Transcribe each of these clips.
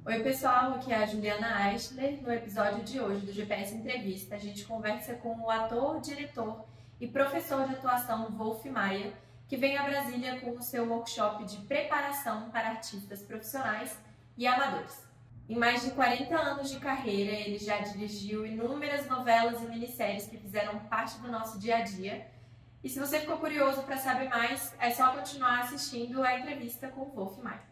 Oi, pessoal, aqui é a Juliana Eichler. No episódio de hoje do GPS Entrevista, a gente conversa com o ator, diretor e professor de atuação Wolf Maia, que vem a Brasília com o seu workshop de preparação para artistas profissionais e amadores. Em mais de 40 anos de carreira, ele já dirigiu inúmeras novelas e minisséries que fizeram parte do nosso dia a dia. E se você ficou curioso para saber mais, é só continuar assistindo a entrevista com o Wolf Maia.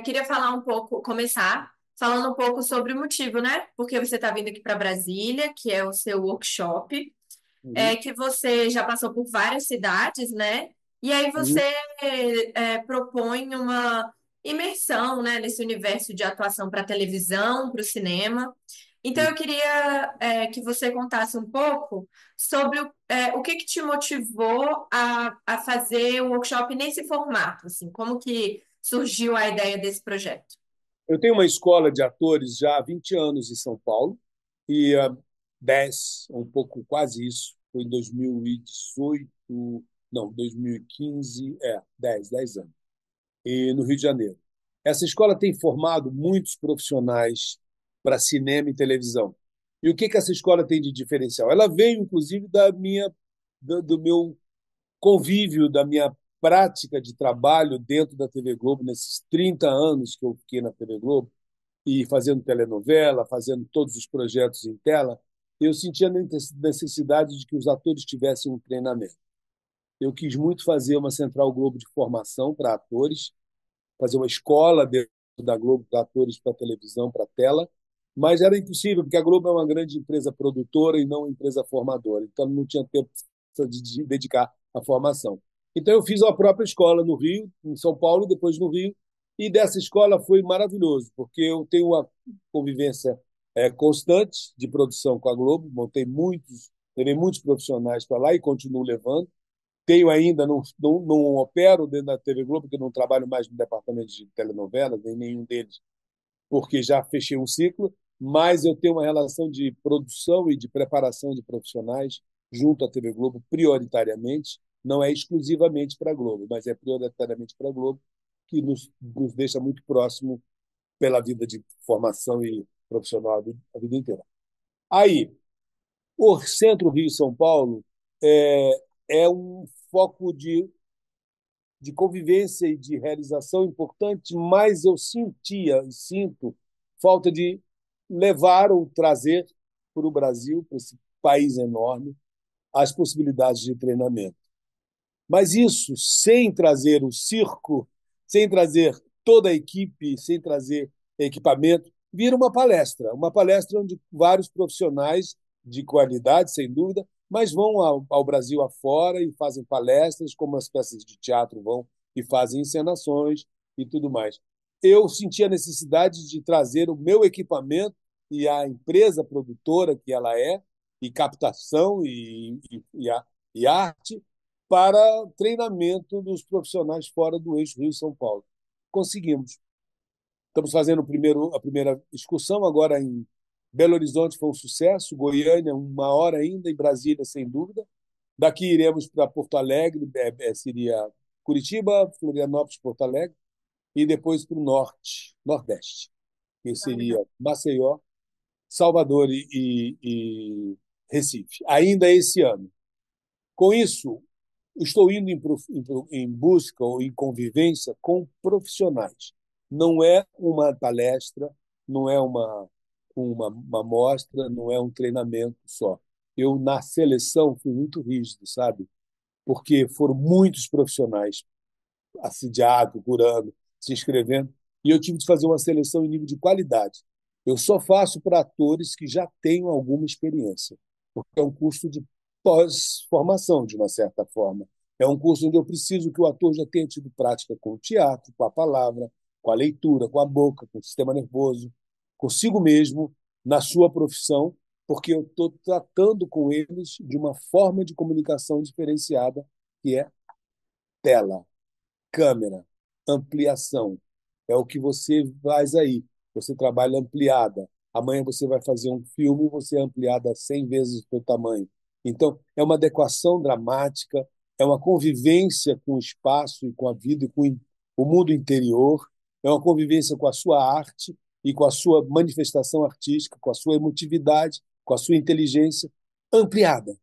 Queria falar um pouco, começar falando um pouco sobre o motivo, né? Porque você está vindo aqui para Brasília, que é o seu workshop, Uhum, que você já passou por várias cidades, né? E aí você uhum. propõe uma imersão, né, nesse universo de atuação para televisão, para o cinema. Então eu queria que você contasse um pouco sobre o que te motivou a fazer o workshop nesse formato, assim, como que surgiu a ideia desse projeto? Eu tenho uma escola de atores já há 20 anos em São Paulo e 10, um pouco quase isso, foi em 2018, não, 2015, 10 anos, e no Rio de Janeiro. Essa escola tem formado muitos profissionais para cinema e televisão. E o que que essa escola tem de diferencial? Ela veio, inclusive, do meu convívio, da minha prática de trabalho dentro da TV Globo, nesses 30 anos que eu fiquei na TV Globo, e fazendo telenovela, fazendo todos os projetos em tela, eu sentia a necessidade de que os atores tivessem um treinamento. Eu quis muito fazer uma Central Globo de formação para atores, fazer uma escola dentro da Globo para atores para televisão, para tela, mas era impossível, porque a Globo é uma grande empresa produtora e não uma empresa formadora, então não tinha tempo de dedicar à formação. Então eu fiz a própria escola no Rio, em São Paulo, depois no Rio, e dessa escola foi maravilhoso, porque eu tenho uma convivência constante de produção com a Globo, levei muitos profissionais para lá e continuo levando. Tenho ainda, não opero dentro da TV Globo, porque não trabalho mais no departamento de telenovelas, nem nenhum deles, porque já fechei um ciclo, mas eu tenho uma relação de produção e de preparação de profissionais junto à TV Globo, prioritariamente, não é exclusivamente para a Globo, mas é prioritariamente para a Globo, que nos deixa muito próximo pela vida de formação e profissional a vida inteira. Aí, o Centro Rio-São Paulo é um foco de convivência e de realização importante, mas eu sentia e sinto falta de levar ou trazer para o Brasil, para esse país enorme, as possibilidades de treinamento. Mas isso sem trazer o circo, sem trazer toda a equipe, sem trazer equipamento, vira uma palestra onde vários profissionais de qualidade, sem dúvida, mas vão ao Brasil afora e fazem palestras, como as peças de teatro vão e fazem encenações e tudo mais. Eu senti a necessidade de trazer o meu equipamento e a empresa produtora que ela é, e captação e arte, para treinamento dos profissionais fora do eixo Rio-São Paulo. Conseguimos. Estamos fazendo a primeira excursão agora em Belo Horizonte, foi um sucesso, Goiânia, uma hora ainda, e Brasília, sem dúvida. Daqui iremos para Porto Alegre, seria Curitiba, Florianópolis, Porto Alegre, e depois para o norte, nordeste, que Ah, legal. seria Maceió, Salvador e Recife, ainda esse ano. Com isso, estou indo em busca ou em convivência com profissionais. Não é uma palestra, não é uma mostra, não é um treinamento só. Eu, na seleção, fui muito rígido, sabe? Porque foram muitos profissionais assediados, procurando, se inscrevendo, e eu tive de fazer uma seleção em nível de qualidade. Eu só faço para atores que já tenham alguma experiência, porque é um curso de pós-formação, de uma certa forma. É um curso onde eu preciso que o ator já tenha tido prática com o teatro, com a palavra, com a leitura, com a boca, com o sistema nervoso, consigo mesmo, na sua profissão, porque eu estou tratando com eles de uma forma de comunicação diferenciada, que é tela, câmera, ampliação. É o que você faz aí. Você trabalha ampliada. Amanhã você vai fazer um filme, você é ampliada 100 vezes o seu tamanho. Então, é uma adequação dramática, é uma convivência com o espaço e com a vida e com o mundo interior. é uma convivência com a sua arte e com a sua manifestação artística, com a sua emotividade, com a sua inteligência ampliada,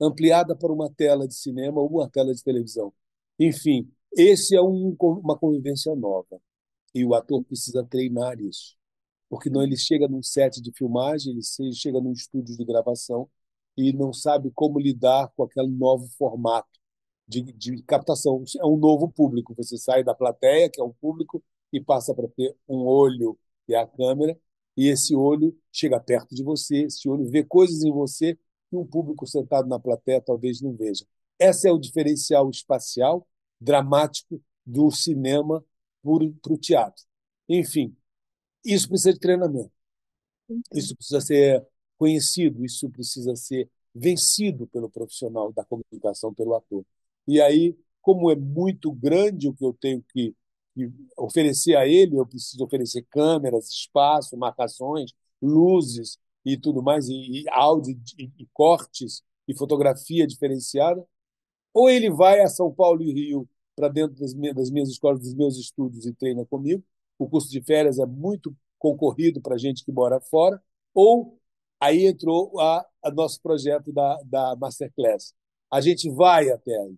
ampliada para uma tela de cinema ou uma tela de televisão. Enfim, esse é uma convivência nova e o ator precisa treinar isso, porque não ele chega num set de filmagem, ele chega num estúdio de gravação e não sabe como lidar com aquele novo formato de captação. É um novo público. Você sai da plateia, que é um público, e passa para ter um olho, que é a câmera, e esse olho chega perto de você, esse olho vê coisas em você que um público sentado na plateia talvez não veja. Esse é o diferencial espacial, dramático do cinema para o teatro. Enfim, isso precisa de treinamento. Isso precisa ser conhecido, isso precisa ser vencido pelo profissional da comunicação, pelo ator. E aí, como é muito grande o que eu tenho que oferecer a ele, eu preciso oferecer câmeras, espaço, marcações, luzes e tudo mais, e áudio, e cortes, e fotografia diferenciada, ou ele vai a São Paulo e Rio para dentro das minhas escolas, dos meus estúdios e treina comigo. O curso de férias é muito concorrido para gente que mora fora. Ou aí entrou a nosso projeto da Masterclass. A gente vai até aí.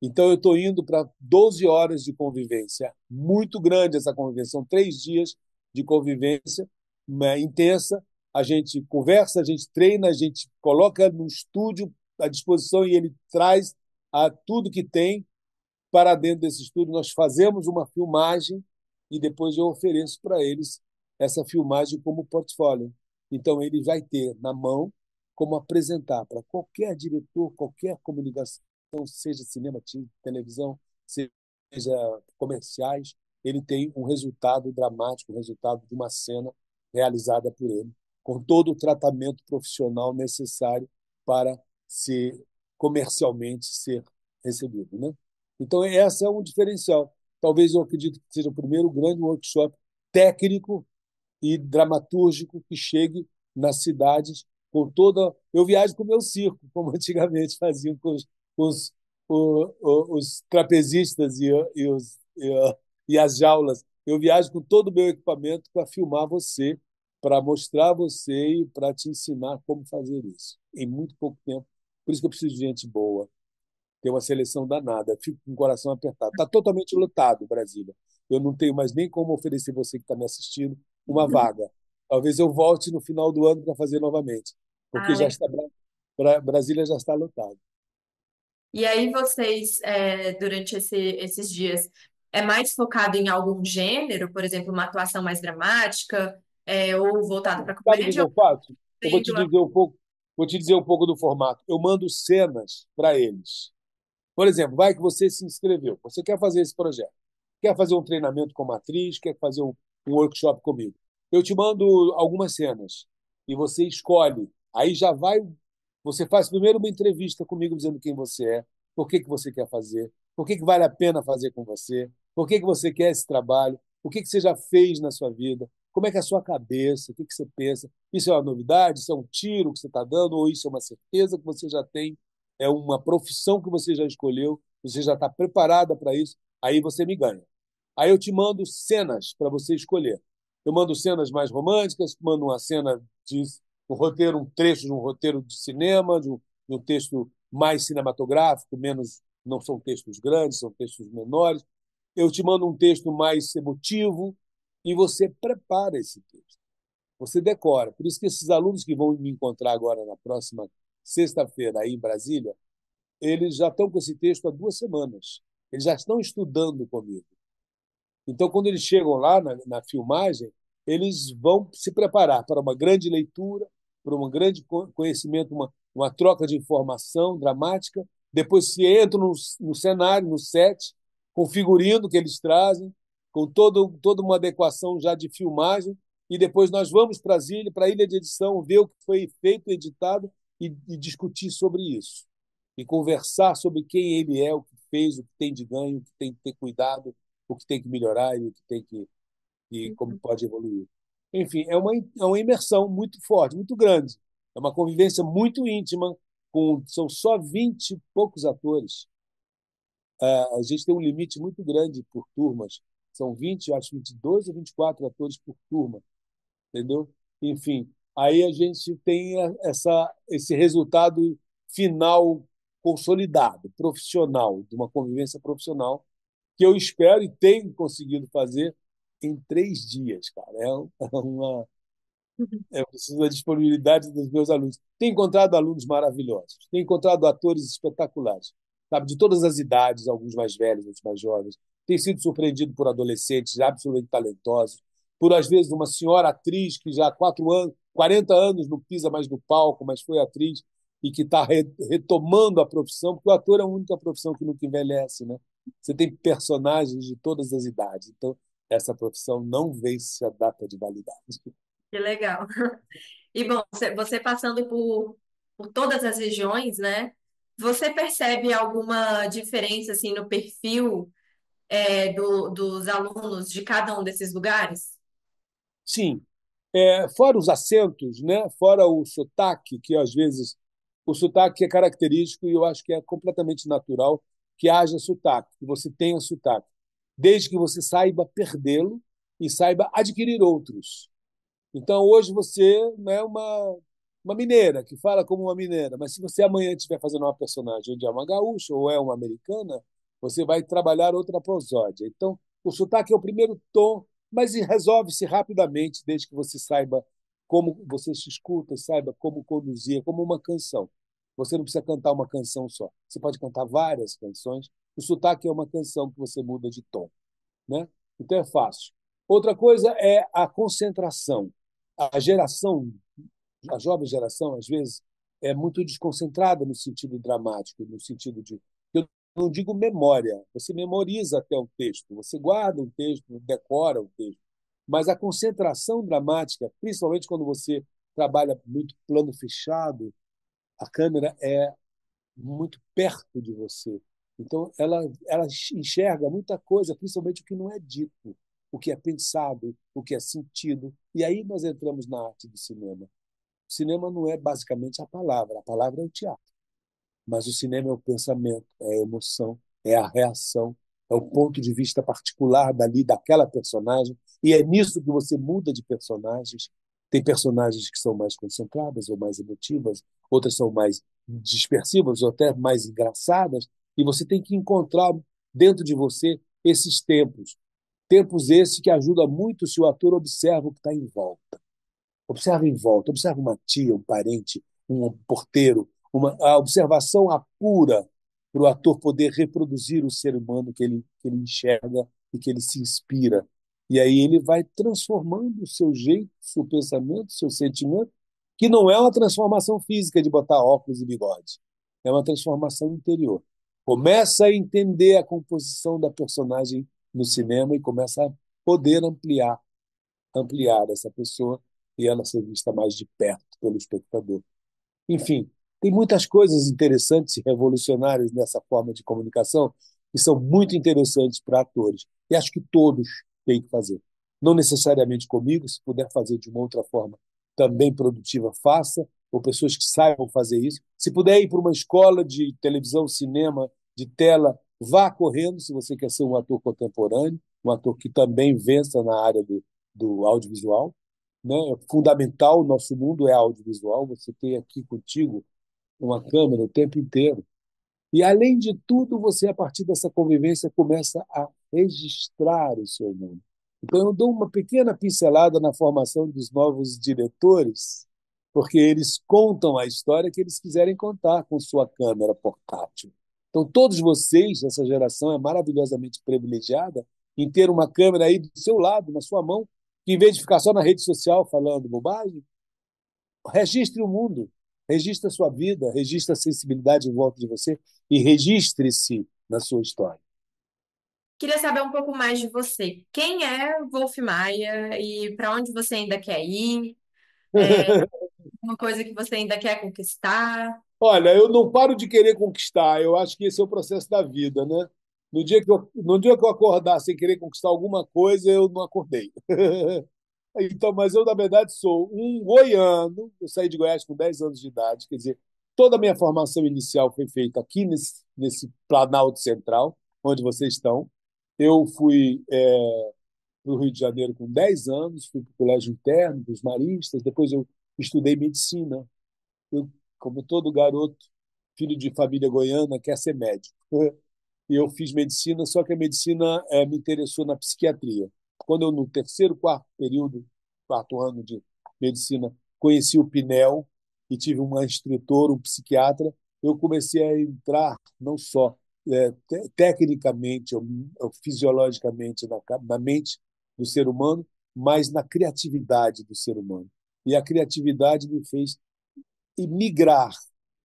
Então, eu estou indo para 12 horas de convivência. Muito grande essa convivência. São 3 dias de convivência, né, intensa. A gente conversa, a gente treina, a gente coloca no estúdio à disposição e ele traz tudo que tem para dentro desse estúdio. Nós fazemos uma filmagem e depois eu ofereço para eles essa filmagem como portfólio. Então, ele vai ter na mão como apresentar para qualquer diretor, qualquer comunicação, seja cinema, televisão, seja comerciais, ele tem um resultado dramático, um resultado de uma cena realizada por ele, com todo o tratamento profissional necessário para ser comercialmente ser recebido, né? Então, esse é um diferencial. Talvez eu acredito que seja o primeiro grande workshop técnico e dramatúrgico que chegue nas cidades com toda. Eu viajo com o meu circo, como antigamente faziam os trapezistas e as jaulas. Eu viajo com todo o meu equipamento para filmar você, para mostrar você e para te ensinar como fazer isso em muito pouco tempo. Por isso que eu preciso de gente boa, tem uma seleção danada. Fico com o coração apertado. Está totalmente lotado, Brasília. Eu não tenho mais nem como oferecer você que está me assistindo uma vaga. Talvez eu volte no final do ano para fazer novamente, porque Ah, já legal. está Brasília já está lotado. E aí vocês, durante esses dias, é mais focado em algum gênero, por exemplo, uma atuação mais dramática, ou voltado para Sabe o que comédia, ou eu faço? Eu tendo vou te dizer um pouco do formato. Eu mando cenas para eles. Por exemplo, vai que você se inscreveu, você quer fazer esse projeto, quer fazer um treinamento como atriz, quer fazer um workshop comigo. Eu te mando algumas cenas e você escolhe. Aí já vai, você faz primeiro uma entrevista comigo dizendo quem você é, por que que você quer fazer, por que que vale a pena fazer com você, por que que você quer esse trabalho, o que que você já fez na sua vida, como é que é a sua cabeça, o que que você pensa. Isso é uma novidade, isso é um tiro que você está dando, ou isso é uma certeza que você já tem, é uma profissão que você já escolheu, você já está preparada para isso, aí você me ganha. Aí eu te mando cenas para você escolher. Eu mando cenas mais românticas, mando uma cena de um roteiro, um trecho de um roteiro de cinema, de um texto mais cinematográfico, menos, não são textos grandes, são textos menores. Eu te mando um texto mais emotivo e você prepara esse texto. Você decora. Por isso que esses alunos que vão me encontrar agora na próxima sexta-feira aí em Brasília, eles já estão com esse texto há 2 semanas. Eles já estão estudando comigo. Então, quando eles chegam lá na filmagem, eles vão se preparar para uma grande leitura, para um grande conhecimento, uma troca de informação dramática. Depois se entram no cenário, no set, com o figurino que eles trazem, com toda uma adequação já de filmagem. E depois nós vamos para a ilha de edição, ver o que foi feito, editado e discutir sobre isso. E conversar sobre quem ele é, o que fez, o que tem de ganho, o que tem que ter cuidado, o que tem que melhorar e o que tem e como pode evoluir. Enfim, é uma imersão muito forte, muito grande. É uma convivência muito íntima, são só 20 e poucos atores. A gente tem um limite muito grande por turmas, São 20, acho 22 ou 24 atores por turma, entendeu? Enfim, aí a gente tem esse resultado final consolidado, profissional, de uma convivência profissional, que eu espero e tenho conseguido fazer em 3 dias, cara. Eu preciso da disponibilidade dos meus alunos. Tenho encontrado alunos maravilhosos, tenho encontrado atores espetaculares, sabe, de todas as idades, alguns mais velhos, outros mais jovens. Tenho sido surpreendido por adolescentes absolutamente talentosos, por, às vezes, uma senhora atriz que já há 4 anos, 40 anos não pisa mais no palco, mas foi atriz e que está retomando a profissão, porque o ator é a única profissão que nunca envelhece, né? Você tem personagens de todas as idades, então essa profissão não vence a data de validade. Que legal. E bom, você passando por todas as regiões, né? Você percebe alguma diferença assim no perfil dos alunos de cada um desses lugares? Sim, fora os acentos, né? Fora o sotaque, que às vezes o sotaque é característico e eu acho que é completamente natural que haja sotaque, que você tenha sotaque, desde que você saiba perdê-lo e saiba adquirir outros. Então, hoje você não é uma mineira que fala como uma mineira, mas se você amanhã estiver fazendo uma personagem onde é uma gaúcha ou é uma americana, você vai trabalhar outra prosódia. Então, o sotaque é o primeiro tom, mas resolve-se rapidamente, desde que você saiba como você se escuta, saiba como conduzir, como uma canção. Você não precisa cantar uma canção só. Você pode cantar várias canções. O sotaque é uma canção que você muda de tom, né? Então é fácil. Outra coisa é a concentração. A geração, a jovem geração, às vezes, é muito desconcentrada no sentido dramático, no sentido de. Eu não digo memória, você memoriza até o texto, você guarda um texto, decora o texto, mas a concentração dramática, principalmente quando você trabalha muito plano fechado, a câmera é muito perto de você. Então, ela enxerga muita coisa, principalmente o que não é dito, o que é pensado, o que é sentido. E aí nós entramos na arte do cinema. O cinema não é basicamente a palavra é o teatro. Mas o cinema é o pensamento, é a emoção, é a reação, é o ponto de vista particular dali, daquela personagem. E é nisso que você muda de personagens. Tem personagens que são mais concentradas ou mais emotivas, outras são mais dispersivas ou até mais engraçadas. E você tem que encontrar dentro de você esses tempos. Tempos esses que ajudam muito se o ator observa o que está em volta. Observa em volta, observa uma tia, um parente, um porteiro, a observação apura para o ator poder reproduzir o ser humano que ele enxerga e que ele se inspira. E aí ele vai transformando o seu jeito, o seu pensamento, o seu sentimento, que não é uma transformação física de botar óculos e bigode, é uma transformação interior. Começa a entender a composição da personagem no cinema e começa a poder ampliar essa pessoa e ela ser vista mais de perto pelo espectador. Enfim, tem muitas coisas interessantes e revolucionárias nessa forma de comunicação que são muito interessantes para atores. E acho que todos têm que fazer. Não necessariamente comigo, se puder fazer de uma outra forma também produtiva, faça, ou pessoas que saibam fazer isso. Se puder ir para uma escola de televisão, cinema, de tela, vá correndo se você quer ser um ator contemporâneo, um ator que também vença na área do audiovisual, né? É fundamental, o nosso mundo é audiovisual, você tem aqui contigo uma câmera o tempo inteiro. E, além de tudo, você, a partir dessa convivência, começa a registrar o seu nome. Então, eu dou uma pequena pincelada na formação dos novos diretores, porque eles contam a história que eles quiserem contar com sua câmera portátil. Então, todos vocês, essa geração, é maravilhosamente privilegiada em ter uma câmera aí do seu lado, na sua mão, que, em vez de ficar só na rede social falando bobagem, registre o mundo, registre a sua vida, registre a sensibilidade em volta de você e registre-se na sua história. Queria saber um pouco mais de você. Quem é Wolf Maia e para onde você ainda quer ir? Uma coisa que você ainda quer conquistar? Olha, eu não paro de querer conquistar. Eu acho que esse é o processo da vida, né? No dia que eu acordar sem querer conquistar alguma coisa, eu não acordei. Então, mas eu, na verdade, sou um goiano. Eu saí de Goiás com 10 anos de idade. Quer dizer, toda a minha formação inicial foi feita aqui nesse Planalto Central, onde vocês estão. Eu fui para o Rio de Janeiro com 10 anos, fui para o colégio interno dos maristas, depois eu estudei medicina. Eu, como todo garoto, filho de família goiana, quer ser médico. E eu fiz medicina, só que a medicina me interessou na psiquiatria. Quando eu, no terceiro, quarto período, quarto ano de medicina, conheci o Pinel e tive uma instrutora, um psiquiatra, eu comecei a entrar não só tecnicamente ou fisiologicamente na mente do ser humano, mas na criatividade do ser humano. E a criatividade me fez migrar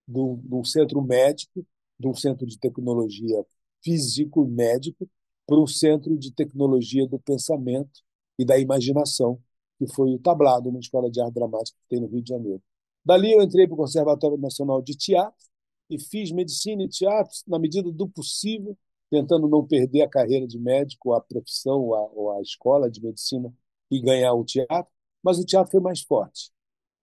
de um centro médico, de um centro de tecnologia físico-médico, para um centro de tecnologia do pensamento e da imaginação, que foi o Tablado, uma escola de arte dramática que tem no Rio de Janeiro. Dali eu entrei para o Conservatório Nacional de Teatro e fiz medicina e teatro na medida do possível, tentando não perder a carreira de médico, a profissão, ou a escola de medicina e ganhar o teatro, mas o teatro foi mais forte,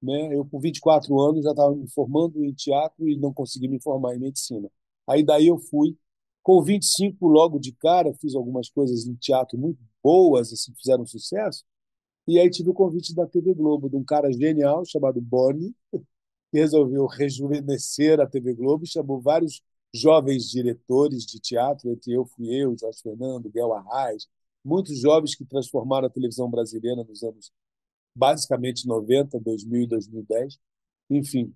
né? Eu, com 24 anos, já estava me formando em teatro e não consegui me formar em medicina. Aí daí eu fui. Com 25, logo de cara, fiz algumas coisas em teatro muito boas, assim, fizeram sucesso. E aí tive o convite da TV Globo, de um cara genial chamado Boni, que resolveu rejuvenescer a TV Globo e chamou vários jovens diretores de teatro, entre eu fui eu, Jorge Fernando, Guel Arraes, muitos jovens que transformaram a televisão brasileira nos anos basicamente 90, 2000 e 2010. Enfim,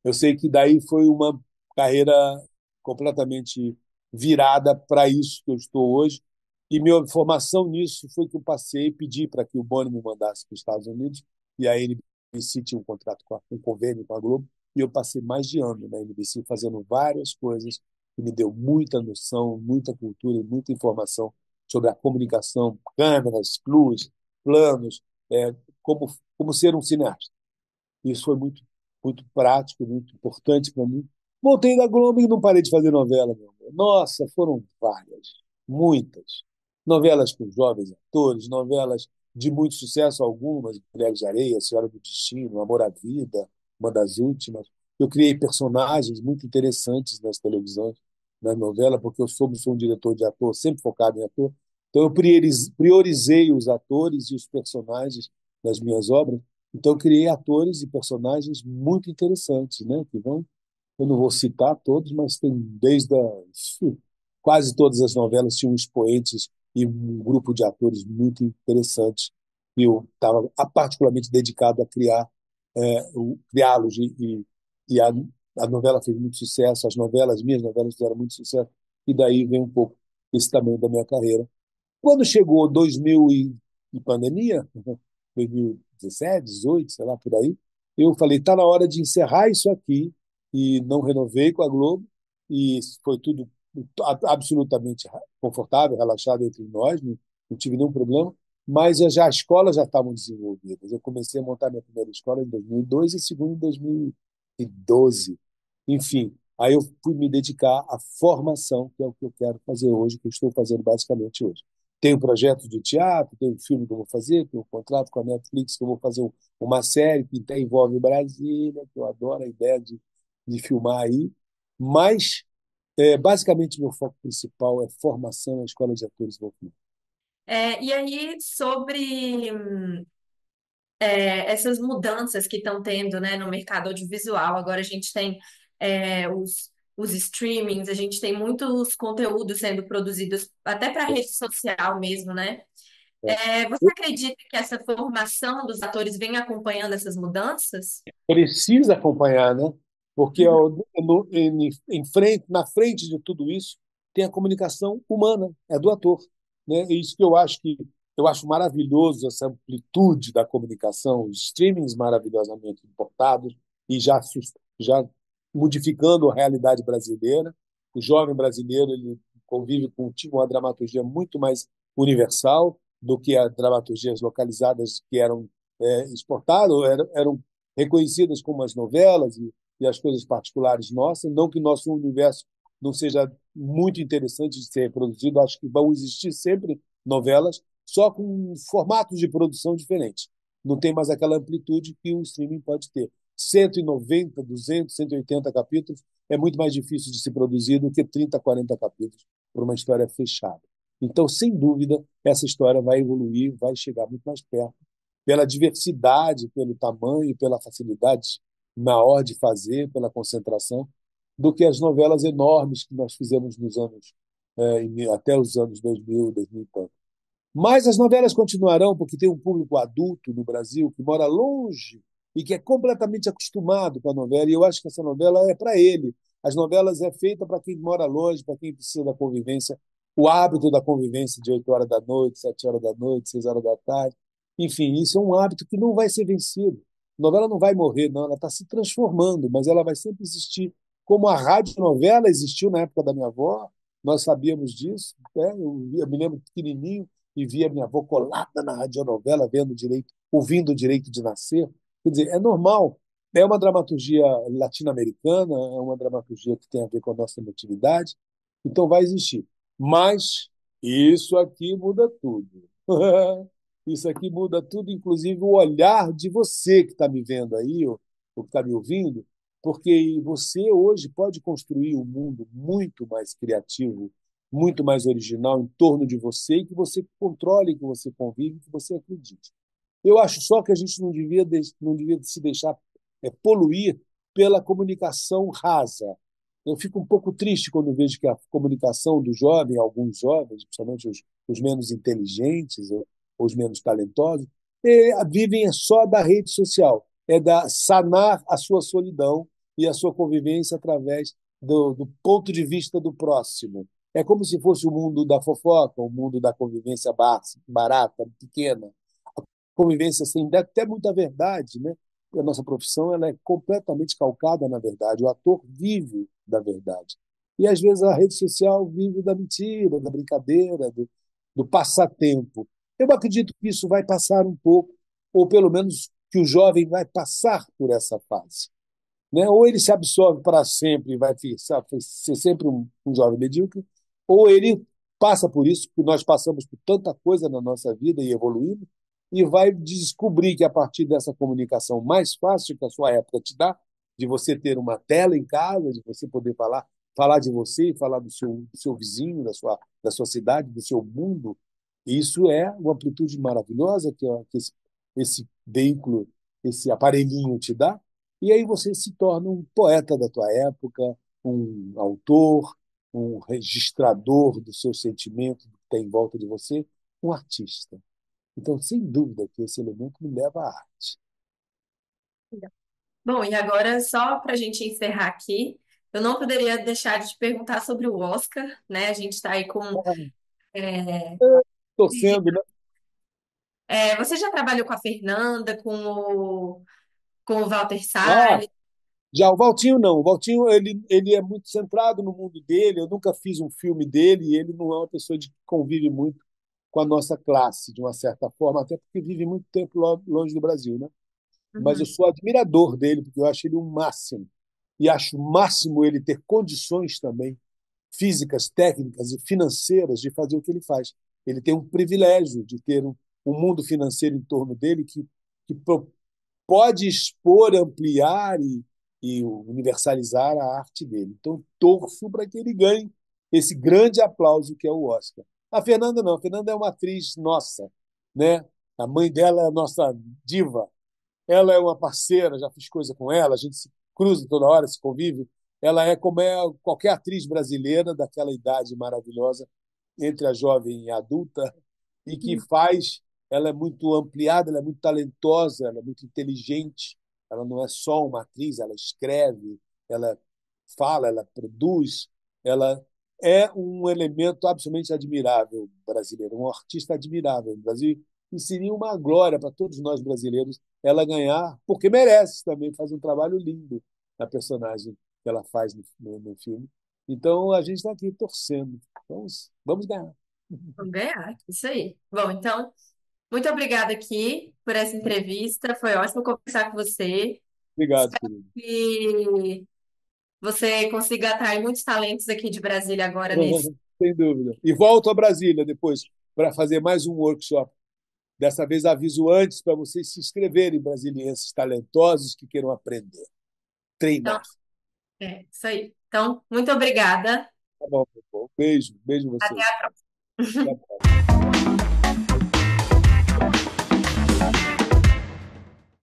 eu sei que daí foi uma carreira completamente virada para isso que eu estou hoje. E minha formação nisso foi que eu passei e pedi para que o Boni me mandasse para os Estados Unidos, e a NBC tinha um contrato, um convênio com a Globo, e eu passei mais de ano na NBC fazendo várias coisas que me deu muita noção, muita cultura e muita informação sobre a comunicação, câmeras, luz, planos, é, como, como ser um cineasta. Isso foi muito prático, muito importante para mim. Voltei da Globo e não parei de fazer novela, meu amor. Nossa, foram várias, muitas. Novelas com jovens atores, novelas de muito sucesso, algumas, Mulheres de Areia, Senhora do Destino, Amor à Vida, uma das últimas. Eu criei personagens muito interessantes nas televisões, na novela, porque eu sou um diretor de ator, sempre focado em ator. Então, eu priorizei os atores e os personagens das minhas obras, então, eu criei atores e personagens muito interessantes, né? Que vão, eu não vou citar todos, mas tem quase todas as novelas tinham expoentes e um grupo de atores muito interessantes. E eu estava particularmente dedicado a criá-los e a novela fez muito sucesso, as minhas novelas fizeram muito sucesso e daí vem um pouco esse tamanho da minha carreira. Quando chegou 2000 e pandemia, 2017, 18, sei lá, por aí, eu falei, está na hora de encerrar isso aqui, e não renovei com a Globo, e foi tudo absolutamente confortável, relaxado entre nós, não tive nenhum problema, mas já as escolas já estavam desenvolvidas. Eu comecei a montar minha primeira escola em 2002 e a segunda em 2012. Enfim, aí eu fui me dedicar à formação, que é o que eu quero fazer hoje, que eu estou fazendo basicamente hoje. Tenho projetos de teatro, tenho filme que eu vou fazer, tenho um contrato com a Netflix que eu vou fazer uma série que até envolve Brasília, que eu adoro a ideia de filmar aí. Mas, basicamente, meu foco principal é formação na Escola de Atores Wolfman. E aí, sobre essas mudanças que estão tendo, né, no mercado audiovisual. Agora a gente tem os streamings, a gente tem muitos conteúdos sendo produzidos até para rede social mesmo, né? Você acredita que essa formação dos atores vem acompanhando essas mudanças? Precisa acompanhar, né? Porque Uhum. na frente de tudo isso tem a comunicação humana, é do ator, né? E isso que eu acho maravilhoso essa amplitude da comunicação, os streamings maravilhosamente importados e já modificando a realidade brasileira. O jovem brasileiro ele convive com uma dramaturgia muito mais universal do que as dramaturgias localizadas que eram exportadas, eram reconhecidas como as novelas e as coisas particulares nossas. Não que nosso universo não seja muito interessante de ser reproduzido, acho que vão existir sempre novelas, só com formatos de produção diferentes. Não tem mais aquela amplitude que o streaming pode ter. 190, 200, 180 capítulos é muito mais difícil de se produzir do que 30, 40 capítulos por uma história fechada. Então, sem dúvida, essa história vai evoluir, vai chegar muito mais perto, pela diversidade, pelo tamanho, pela facilidade maior de fazer, pela concentração, do que as novelas enormes que nós fizemos nos anos, até os anos 2000, 2000 e tanto. Mas as novelas continuarão, porque tem um público adulto no Brasil que mora longe e que é completamente acostumado com a novela, e eu acho que essa novela é para ele. As novelas é feita para quem mora longe, para quem precisa da convivência, o hábito da convivência de 8 horas da noite, 7 horas da noite, 6 horas da tarde. Enfim, isso é um hábito que não vai ser vencido. A novela não vai morrer, não, ela está se transformando, mas ela vai sempre existir. Como a radionovela existiu na época da minha avó, nós sabíamos disso, né? Eu me lembro pequenininho, e via minha avó colada na radionovela, vendo direito, ouvindo o Direito de Nascer. Quer dizer, é normal. É uma dramaturgia latino-americana, é uma dramaturgia que tem a ver com a nossa emotividade, então vai existir. Mas isso aqui muda tudo. Isso aqui muda tudo, inclusive o olhar de você que está me vendo aí, ou que está me ouvindo, porque você hoje pode construir um mundo muito mais criativo, muito mais original em torno de você e que você controle, que você convive, que você acredite. Eu acho só que a gente não devia se deixar poluir pela comunicação rasa. Eu fico um pouco triste quando vejo que a comunicação do jovem, alguns jovens, principalmente os menos inteligentes ou os menos talentosos, vivem só da rede social, é da sanar a sua solidão e a sua convivência através do ponto de vista do próximo. É como se fosse o mundo da fofoca, o mundo da convivência barata, pequena, convivência sem até muita verdade, né? A nossa profissão ela é completamente calcada na verdade. O ator vive da verdade. E às vezes a rede social vive da mentira, da brincadeira, do passatempo. Eu acredito que isso vai passar um pouco, ou pelo menos que o jovem vai passar por essa fase, né? Ou ele se absorve para sempre e vai ser sempre um jovem medíocre, ou ele passa por isso, porque nós passamos por tanta coisa na nossa vida e evoluímos, e vai descobrir que a partir dessa comunicação mais fácil que a sua época te dá, de você ter uma tela em casa, de você poder falar de você e falar do seu vizinho, da sua cidade, do seu mundo, isso é uma amplitude maravilhosa que esse veículo, esse aparelhinho te dá, e aí você se torna um poeta da tua época, um autor, um registrador do seu sentimento, do que tem em volta de você, um artista. Então, sem dúvida que esse elemento me leva à arte. Bom, e agora, só para a gente encerrar aqui, eu não poderia deixar de te perguntar sobre o Oscar, né? A gente está aí com. é, Torcendo, né? você já trabalhou com a Fernanda, com o Walter Ah, Salles? já o Valtinho não. O Valtinho ele é muito centrado no mundo dele. Eu nunca fiz um filme dele e ele não é uma pessoa que convive muito com a nossa classe, de uma certa forma, até porque vive muito tempo longe do Brasil, né? Mas eu Uhum. sou admirador dele, porque eu acho ele um máximo. E acho o máximo ele ter condições também físicas, técnicas e financeiras de fazer o que ele faz. Ele tem um privilégio de ter um mundo financeiro em torno dele que pode expor, ampliar e universalizar a arte dele. Então, torço para que ele ganhe esse grande aplauso que é o Oscar. A Fernanda não, a Fernanda é uma atriz nossa, né? A mãe dela é a nossa diva, ela é uma parceira, já fiz coisa com ela, a gente se cruza toda hora, se convive. Ela é como é qualquer atriz brasileira daquela idade maravilhosa, entre a jovem e a adulta, e que faz. Ela é muito ampliada, ela é muito talentosa, ela é muito inteligente. Ela não é só uma atriz, ela escreve, ela fala, ela produz, ela é um elemento absolutamente admirável brasileiro, um artista admirável no Brasil. E seria uma glória para todos nós brasileiros ela ganhar, porque merece também, faz um trabalho lindo na personagem que ela faz no filme. Então a gente está aqui torcendo. Vamos ganhar. Vamos ganhar, isso aí. Bom, então, muito obrigada aqui por essa entrevista. Foi ótimo conversar com você. Obrigado, Espero querido. que você consiga atrair muitos talentos aqui de Brasília agora nesse. Sem dúvida. E volto a Brasília depois para fazer mais um workshop. Dessa vez aviso antes para vocês se inscreverem, brasilienses talentosos que queiram aprender, Então, treinar. isso aí. Então, muito obrigada. Tá bom, meu povo. Beijo, beijo em Até vocês. a próxima. Até a próxima.